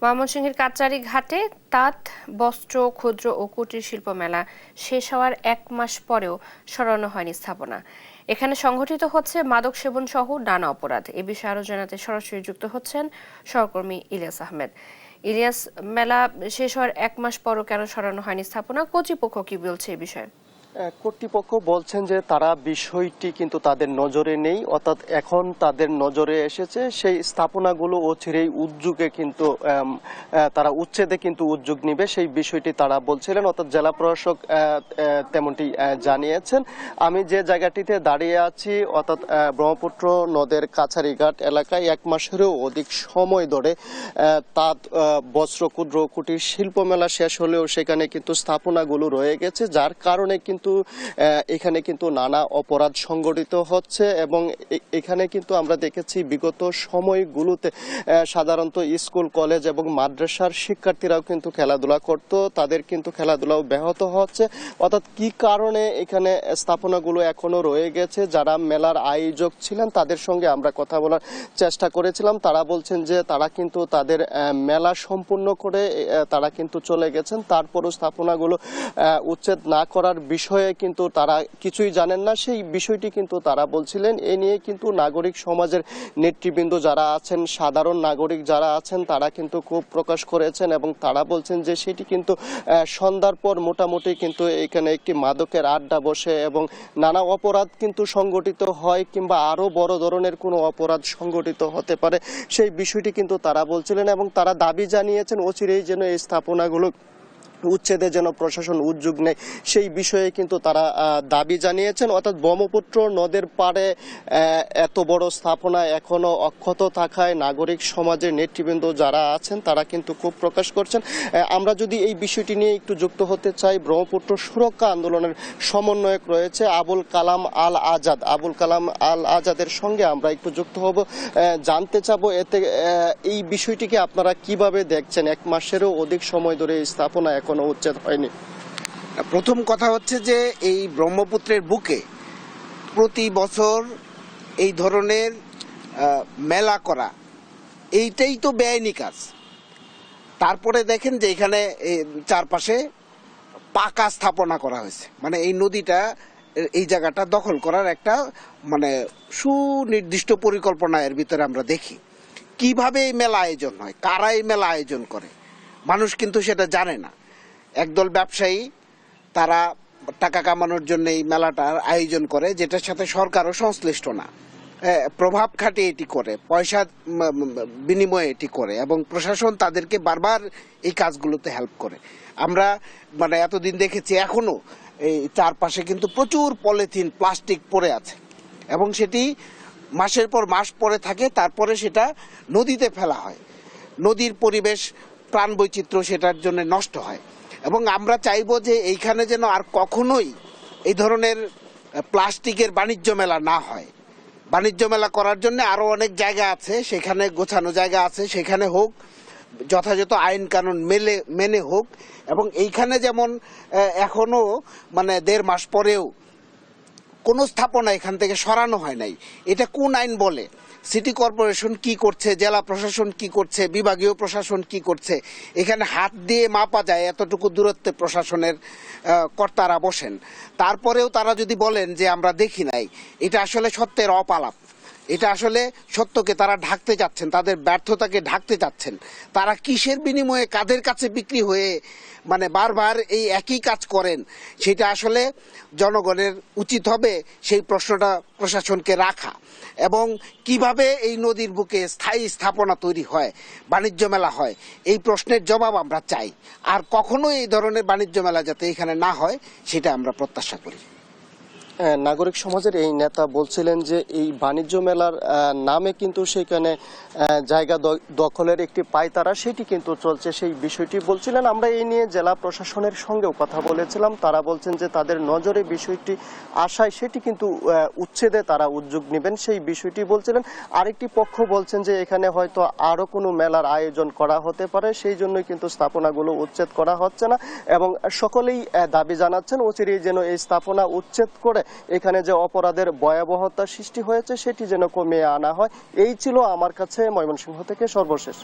ময়মনসিংহের কাচারী ঘাটে তাঁত, বস্ত্র, ক্ষুদ্র ও কুটির শিল্প মেলা শেষ হওয়ার 1 মাস পরেও সরানো হয়নি স্থাপনা। এখানে সংঘটিত হচ্ছে মাদক সেবন সহ নানা অপরাধ। এ বিষয়ে আরো জানাতে সরাসরি যুক্ত হচ্ছেন সহকর্মী ইলিয়াস আহমেদ। ইলিয়াস, মেলা শেষ হওয়ার 1 মাস পরও কেন সরানো হয়নি স্থাপনা? কর্তৃপক্ষ কি বলছে এ বিষয়ে? কর্তৃপক্ষ বলছেন যে তারা বিষয়টি কিন্তু তাদের নজরে নেই, অর্থাৎ এখন তাদের নজরে এসেছে সেই স্থাপনাগুলো অচিরেই উদ্যোগে কিন্তু তারা উচ্ছেদে কিন্তু উদ্যোগ নিবে সেই বিষয়টি তারা বলছিলেন, অর্থাৎ জেলা প্রশাসক তেমনটি জানিয়েছেন। আমি যে জায়গাটিতে দাঁড়িয়ে আছি অর্থাৎ ব্রহ্মপুত্র নদের কাছারিঘাট এলাকায় 1 মাসেরও অধিক সময় ধরে তাঁত, বস্ত্র, ক্ষুদ্র কুটির শিল্প মেলা শেষ হলেও সেখানে কিন্তু স্থাপনাগুলো রয়ে গেছে, যার কারণে কিন্তু এখানে কিন্তু নানা অপরাধ সংগঠিত হচ্ছে। এবং এখানে কিন্তু আমরা দেখেছি বিগত সময়গুলোতে সাধারণত স্কুল, কলেজ এবং মাদ্রাসার শিক্ষার্থীরাও কিন্তু খেলাধুলা করত, তাদের কিন্তু খেলাধুলাও ব্যাহত হচ্ছে। অর্থাৎ কি কারণে এখানে স্থাপনাগুলো এখনো রয়ে গেছে, যারা মেলার আয়োজক ছিলেন তাদের সঙ্গে আমরা কথা বলার চেষ্টা করেছিলাম। তারা বলছেন যে তারা কিন্তু তাদের মেলা সম্পূর্ণ করে তারা কিন্তু চলে গেছেন, তারপরও স্থাপনাগুলো উচ্ছেদ না করার বিষয়ে কিন্তু তারা কিছুই জানেন না, সেই বিষয়টি কিন্তু তারা বলছিলেন। এ নিয়ে কিন্তু নাগরিক সমাজের নেতৃবৃন্দ যারা আছেন, সাধারণ নাগরিক যারা আছেন তারা কিন্তু ক্ষোভ প্রকাশ করেছেন এবং তারা বলছেন যে সেটি কিন্তু সন্ধ্যার পর মোটামুটি কিন্তু এখানে একটি মাদকের আড্ডা বসে এবং নানা অপরাধ কিন্তু সংগঠিত হয়, কিংবা আরো বড় ধরনের কোনো অপরাধ সংগঠিত হতে পারে সেই বিষয়টি কিন্তু তারা বলছিলেন। এবং তারা দাবি জানিয়েছেন অচিরেই যেন এই স্থাপনাগুলো উচ্ছেদে যেন প্রশাসন উদ্যোগ নেয় সেই বিষয়ে কিন্তু তারা দাবি জানিয়েছেন। অর্থাৎ ব্রহ্মপুত্র নদের পাড়ে এত বড় স্থাপনা এখনো অক্ষত থাকায় নাগরিক সমাজের নেতৃবৃন্দ যারা আছেন তারা কিন্তু ক্ষোভ প্রকাশ করছেন। আমরা যদি এই বিষয়টি নিয়ে একটু যুক্ত হতে চাই, ব্রহ্মপুত্র সুরক্ষা আন্দোলনের সমন্বয়ক রয়েছে আবুল কালাম আল আজাদ, আবুল কালাম আল আজাদের সঙ্গে আমরা একটু যুক্ত হব, জানতে চাবো এতে এই বিষয়টিকে আপনারা কিভাবে দেখছেন? 1 মাসেরও অধিক সময় ধরে এই স্থাপনা এখনো উচ্ছেদ হয়নি। প্রথম কথা হচ্ছে যে এই ব্রহ্মপুত্রের বুকে প্রতি বছর এই ধরনের মেলা করা এইটাই তো বেআইনি কাজ। তারপরে দেখেন যে এখানে চারপাশে পাকা স্থাপনা করা হয়েছে, মানে এই নদীটা, এই জায়গাটা দখল করার একটা মানে সুনির্দিষ্ট পরিকল্পনা এর ভিতরে আমরা দেখি। কিভাবে এই মেলা আয়োজন হয়, কারা এই মেলা আয়োজন করে, মানুষ কিন্তু সেটা জানে না। একদল ব্যবসায়ী তারা টাকা কামানোর জন্য এই মেলাটার আয়োজন করে, যেটার সাথে সরকারও সংশ্লিষ্ট না, প্রভাব খাটিয়ে এটি করে, পয়সা বিনিময়ে এটি করে এবং প্রশাসন তাদেরকে বারবার এই কাজগুলোতে হেল্প করে। আমরা মানে এতদিন দেখেছি এখনো এই চারপাশে কিন্তু প্রচুর পলিথিন, প্লাস্টিক পড়ে আছে এবং সেটি মাসের পর মাস পরে থাকে, তারপরে সেটা নদীতে ফেলা হয়। নদীর পরিবেশ, প্রাণ বৈচিত্র্য সেটার জন্য নষ্ট হয় এবং আমরা চাইবো যে এইখানে যেন আর কখনোই এই ধরনের প্লাস্টিকের বাণিজ্য মেলা না হয়। বাণিজ্য মেলা করার জন্য আরও অনেক জায়গা আছে, সেখানে গোছানো জায়গা আছে, সেখানে হোক, যথাযথ আইন কানুন মেনে হোক। এবং এইখানে যেমন এখনো মানে 1.5 মাস পরেও কোনো স্থাপনা এখান থেকে সরানো হয় নাই। এটা কোন আইন বলে? সিটি কর্পোরেশন কি করছে, জেলা প্রশাসন কি করছে, বিভাগীয় প্রশাসন কি করছে? এখানে হাত দিয়ে মাপা যায় এতটুকু দূরত্বে প্রশাসনের কর্তারা বসেন। তারপরেও তারা যদি বলেন যে আমরা দেখি নাই, এটা আসলে সত্যের অপালাপ। এটা আসলে সত্যকে তারা ঢাকতে চাচ্ছেন, তাদের ব্যর্থতাকে ঢাকতে চাচ্ছেন। তারা কিসের বিনিময়ে কাদের কাছে বিক্রি হয়ে মানে বারবার এই একই কাজ করেন, সেটা আসলে জনগণের উচিত হবে সেই প্রশ্নটা প্রশাসনকে রাখা। এবং কিভাবে এই নদীর বুকে স্থায়ী স্থাপনা তৈরি হয়, বাণিজ্য মেলা হয়, এই প্রশ্নের জবাব আমরা চাই। আর কখনো এই ধরনের বাণিজ্য মেলা যাতে এখানে না হয় সেটা আমরা প্রত্যাশা করি। নাগরিক সমাজের এই নেতা বলছিলেন যে এই বাণিজ্য মেলার নামে কিন্তু সেখানে জায়গা দখলের একটি পায়তারা সেটি কিন্তু চলছে, সেই বিষয়টি বলছিলেন। আমরা এই নিয়ে জেলা প্রশাসনের সঙ্গেও কথা বলেছিলাম, তারা বলছেন যে তাদের নজরে বিষয়টি আসায় সেটি কিন্তু উচ্ছেদে তারা উদ্যোগ নেবেন সেই বিষয়টি বলছিলেন। আরেকটি পক্ষ বলছেন যে এখানে হয়তো আরো কোনো মেলার আয়োজন করা হতে পারে, সেই জন্যই কিন্তু স্থাপনাগুলো উচ্ছেদ করা হচ্ছে না এবং সকলেই দাবি জানাচ্ছেন অচিরেই যেন এই স্থাপনা উচ্ছেদ করে এখানে যে অপরাধের ভয়াবহতা সৃষ্টি হয়েছে সেটি যেন কমিয়ে আনা হয়। এই ছিল আমার কাছে ময়মনসিংহ থেকে সর্বশেষ।